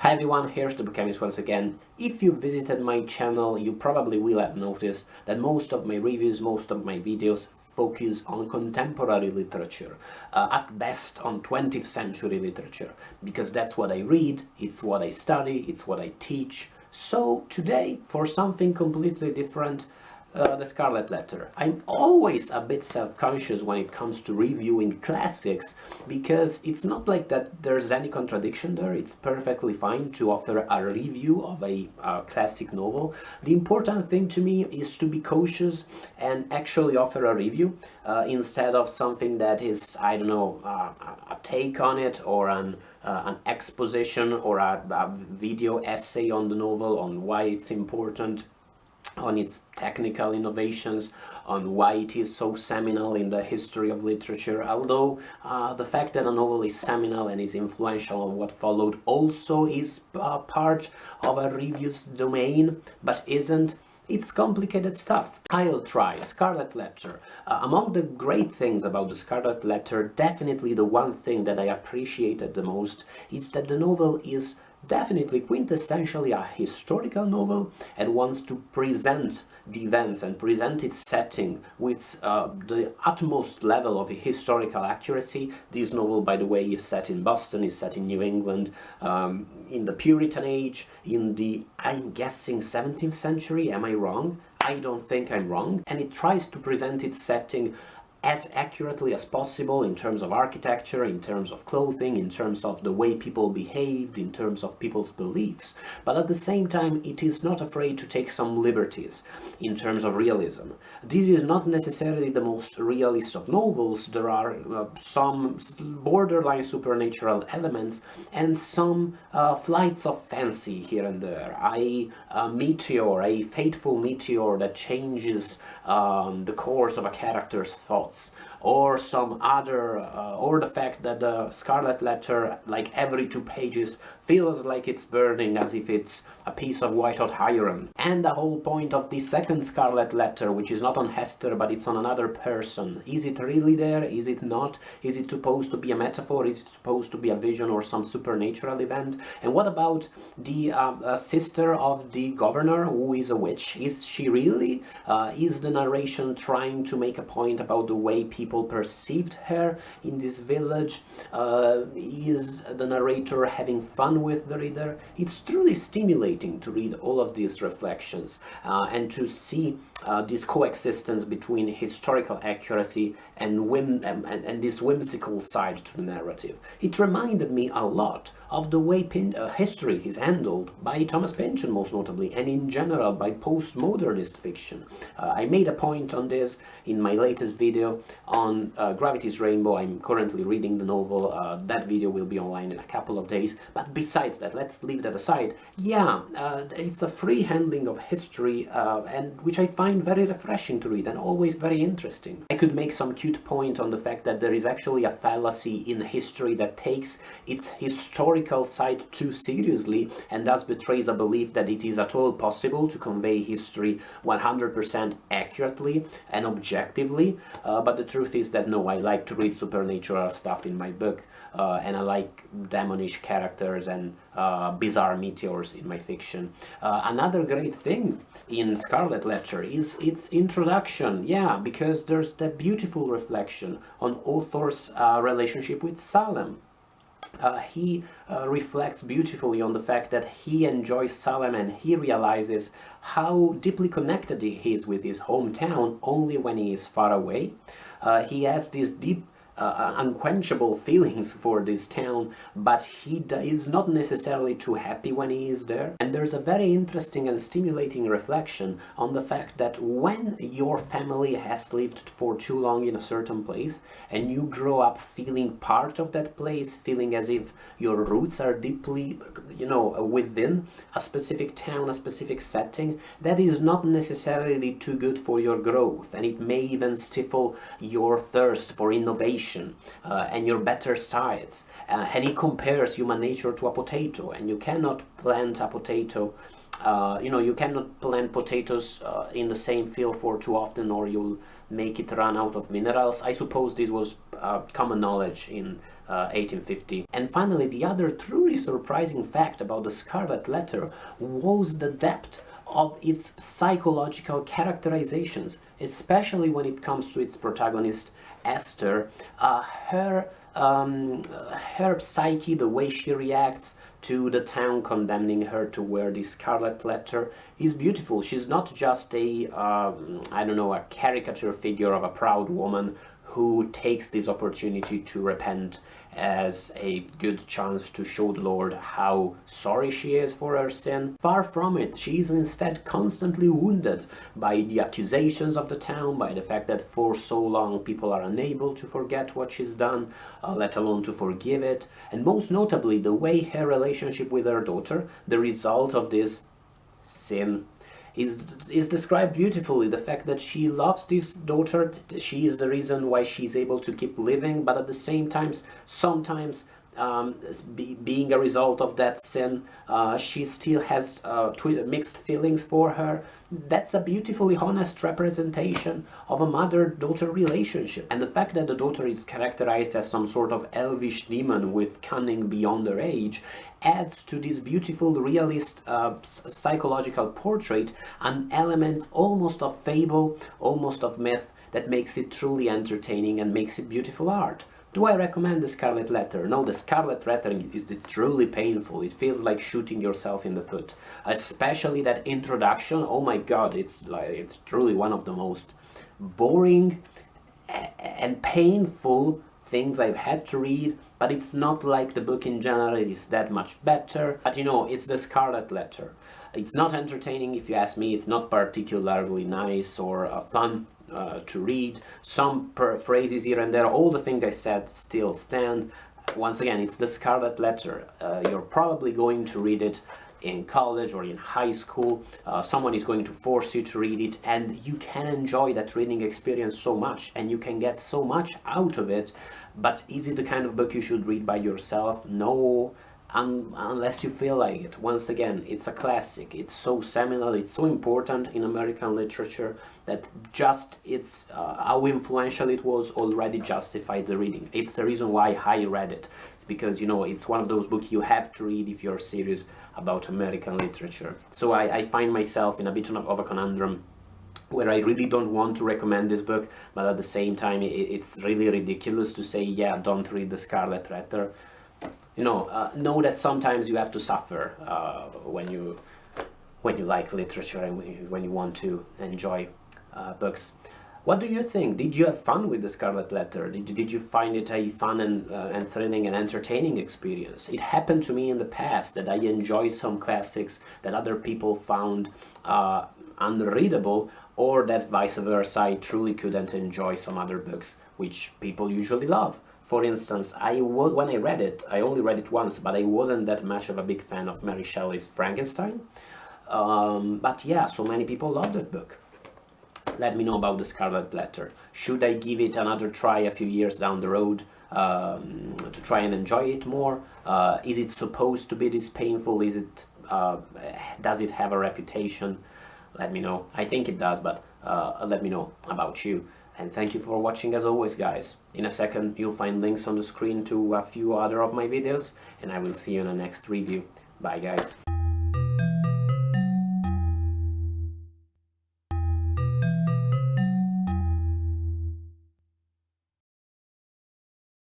Hi everyone, here's the Bookchemist once again. If you visited my channel, you probably will have noticed that most of my reviews, most of my videos focus on contemporary literature, at best on 20th century literature, because that's what I read, it's what I study, it's what I teach. So today, for something completely different, the Scarlet Letter. I'm always a bit self-conscious when it comes to reviewing classics, because it's not like that there's any contradiction there. It's perfectly fine to offer a review of a classic novel. The important thing to me is to be cautious and actually offer a review instead of something that is, I don't know, a take on it, or an exposition, or a video essay on the novel, on why it's important, on its technical innovations, on why it is so seminal in the history of literature. Although the fact that a novel is seminal and is influential on what followed also is part of a review's domain, but isn't. It's complicated stuff. I'll try. Scarlet Letter. Among the great things about the Scarlet Letter, definitely the one thing that I appreciated the most is that the novel is definitely quintessentially a historical novel and wants to present the events and present its setting with the utmost level of historical accuracy. This novel, by the way, is set in Boston, is set in New England, in the Puritan age, in the, I'm guessing, 17th century. Am I wrong? I don't think I'm wrong. And it tries to present its setting as accurately as possible in terms of architecture, in terms of clothing, in terms of the way people behaved, in terms of people's beliefs. But at the same time, it is not afraid to take some liberties in terms of realism. This is not necessarily the most realist of novels. There are some borderline supernatural elements and some flights of fancy here and there. A meteor, a fateful meteor that changes the course of a character's thoughts, or some other, or the fact that the Scarlet Letter, like every 2 pages, feels like it's burning as if it's a piece of white-hot iron. And the whole point of the second Scarlet Letter, which is not on Hester but it's on another person, is it really there? Is it not? Is it supposed to be a metaphor? Is it supposed to be a vision or some supernatural event? And what about the sister of the governor, who is a witch? Is she really? Is the narration trying to make a point about the way people perceived her in this village? Is the narrator having fun with the reader? It's truly stimulating to read all of these reflections and to see this coexistence between historical accuracy and this whimsical side to the narrative. It reminded me a lot of the way history is handled by Thomas Pynchon, most notably, and in general by postmodernist fiction. I made a point on this in my latest video on Gravity's Rainbow. I'm currently reading the novel. That video will be online in a couple of days. But besides that, let's leave that aside. Yeah, it's a free handling of history, and which I find very refreshing to read and always very interesting. I could make some cute point on the fact that there is actually a fallacy in history that takes its historical side too seriously and thus betrays a belief that it is at all possible to convey history 100% accurately and objectively. But the truth is that no, I like to read supernatural stuff in my book, and I like demonish characters and bizarre meteors in my fiction. Another great thing in Scarlet Letter is its introduction, yeah, because there's that beautiful reflection on Hawthorne's relationship with Salem. He reflects beautifully on the fact that he enjoys Salem and he realizes how deeply connected he is with his hometown only when he is far away. He has this deep unquenchable feelings for this town, but he is not necessarily too happy when he is there. And there's a very interesting and stimulating reflection on the fact that when your family has lived for too long in a certain place and you grow up feeling part of that place, feeling as if your roots are deeply, within a specific town, a specific setting, that is not necessarily too good for your growth, and it may even stifle your thirst for innovation and your better sides. And he compares human nature to a potato, and you cannot plant a potato you cannot plant potatoes in the same field for too often, or you'll make it run out of minerals. I suppose this was common knowledge in 1850. And finally, the other truly surprising fact about the Scarlet Letter was the depth of its psychological characterizations, especially when it comes to its protagonist, Esther. Her psyche, the way she reacts to the town condemning her to wear the Scarlet Letter, is beautiful. She's not just a, I don't know, a caricature figure of a proud woman who takes this opportunity to repent as a good chance to show the Lord how sorry she is for her sin. Far from it, she is instead constantly wounded by the accusations of the town, by the fact that for so long people are unable to forget what she's done, let alone to forgive it, and most notably the way her relationship with her daughter, the result of this sin, is described beautifully. The fact that she loves this daughter, she is the reason why she's able to keep living, but at the same time, sometimes being a result of that sin, she still has mixed feelings for her. That's a beautifully honest representation of a mother-daughter relationship. And the fact that the daughter is characterized as some sort of elvish demon with cunning beyond her age adds to this beautiful realist psychological portrait an element almost of fable, almost of myth, that makes it truly entertaining and makes it beautiful art. Do I recommend the Scarlet Letter? No, the Scarlet Letter is truly painful. It feels like shooting yourself in the foot. Especially that introduction, oh my god, it's truly one of the most boring and painful things I've had to read, but it's not like the book in general is that much better. But you know, it's the Scarlet Letter. It's not entertaining if you ask me, it's not particularly nice or fun to read. Some phrases here and there, all the things I said still stand. Once again, it's the Scarlet Letter. You're probably going to read it in college or in high school. Someone is going to force you to read it, and you can enjoy that reading experience so much, and you can get so much out of it. But is it the kind of book you should read by yourself? No, unless you feel like it. Once again, it's a classic. It's so seminal, it's so important in American literature that just it's how influential it was already justified the reading. It's the reason why I read it. It's because, you know, it's one of those books you have to read if you're serious about American literature. So I find myself in a bit of a conundrum where I really don't want to recommend this book, but at the same time it's really ridiculous to say, yeah, don't read the Scarlet Letter. You know that sometimes you have to suffer when you like literature and when you want to enjoy books. What do you think? Did you have fun with the Scarlet Letter? Did you find it a fun and thrilling and entertaining experience? It happened to me in the past that I enjoyed some classics that other people found unreadable, or that vice versa, I truly couldn't enjoy some other books which people usually love. For instance, when I read it, I only read it once, but I wasn't that much of a big fan of Mary Shelley's Frankenstein. But yeah, so many people loved that book. Let me know about the Scarlet Letter. Should I give it another try a few years down the road to try and enjoy it more? Is it supposed to be this painful? Is it, does it have a reputation? Let me know. I think it does, but let me know about you. And thank you for watching as always, guys. In a second you'll find links on the screen to a few other of my videos, and I will see you in the next review. Bye, guys.